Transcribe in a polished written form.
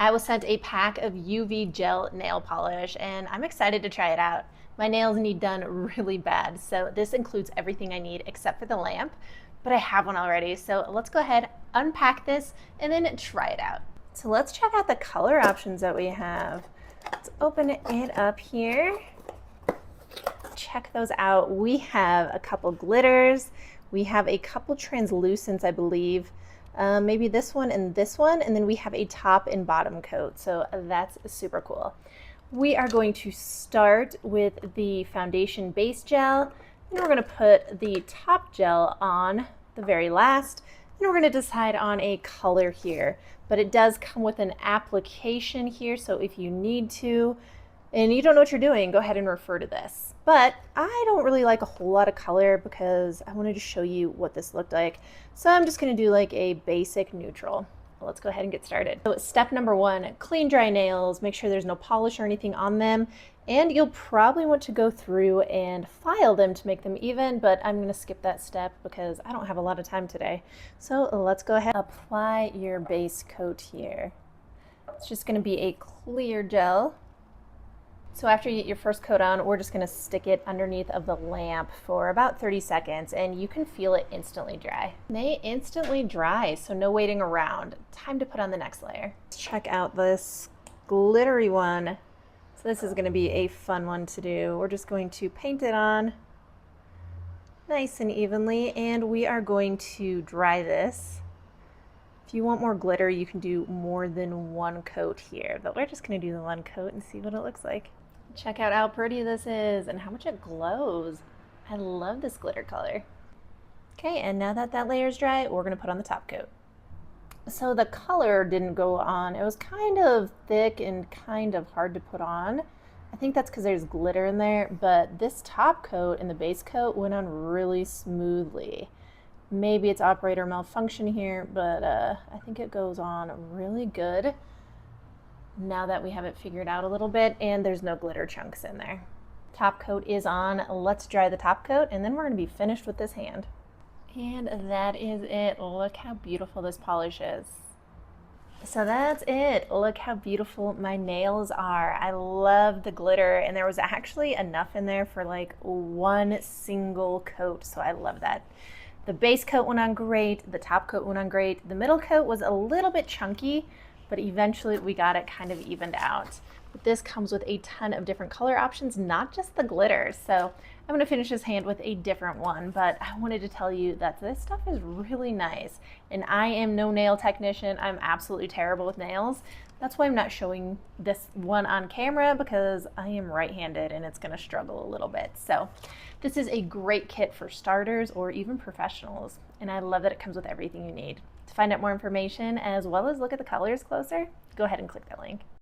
I was sent a pack of UV gel nail polish and I'm excited to try it out. My nails need done really bad, so this includes everything I need except for the lamp, but I have one already. So let's go ahead, unpack this, and then try it out. So let's check out the color options that we have. Let's open it up here. Check those out. We have a couple glitters. We have a couple translucents, I believe. Maybe this one, and then we have a top and bottom coat. So that's super cool. We are going to start with the foundation base gel, and we're going to put the top gel on the very last, and we're going to decide on a color here. But it does come with an application here, so if you need to, and you don't know what you're doing, go ahead and refer to this. But I don't really like a whole lot of color because I wanted to show you what this looked like. So I'm just gonna do like a basic neutral. Let's go ahead and get started. So step number one, clean dry nails. Make sure there's no polish or anything on them. And you'll probably want to go through and file them to make them even, but I'm gonna skip that step because I don't have a lot of time today. So let's go ahead and apply your base coat here. It's just gonna be a clear gel. So after you get your first coat on, we're just gonna stick it underneath of the lamp for about 30 seconds and you can feel it instantly dry. They instantly dry, so no waiting around. Time to put on the next layer. Let's check out this glittery one. So this is gonna be a fun one to do. We're just going to paint it on nice and evenly, and we are going to dry this. If you want more glitter, you can do more than one coat here, but we're just gonna do the one coat and see what it looks like. Check out how pretty this is and how much it glows. I love this glitter color. Okay, and now that that layer is dry, we're gonna put on the top coat. So the color didn't go on. It was kind of thick and kind of hard to put on. I think that's because there's glitter in there, but this top coat and the base coat went on really smoothly. Maybe it's operator malfunction here, but I think it goes on really good now that we have it figured out a little bit, and there's no glitter chunks in there. Top coat is on. Let's dry the top coat, and then we're gonna be finished with this hand. And that is it. Look how beautiful this polish is. So that's it. Look how beautiful my nails are. I love the glitter, and there was actually enough in there for like one single coat, so I love that. The base coat went on great, the top coat went on great. The middle coat was a little bit chunky, but eventually we got it kind of evened out. But this comes with a ton of different color options, not just the glitter. So I'm gonna finish this hand with a different one, but I wanted to tell you that this stuff is really nice. And I am no nail technician. I'm absolutely terrible with nails. That's why I'm not showing this one on camera, because I am right-handed and it's gonna struggle a little bit. So this is a great kit for starters or even professionals. And I love that it comes with everything you need. To find out more information as well as look at the colors closer, go ahead and click that link.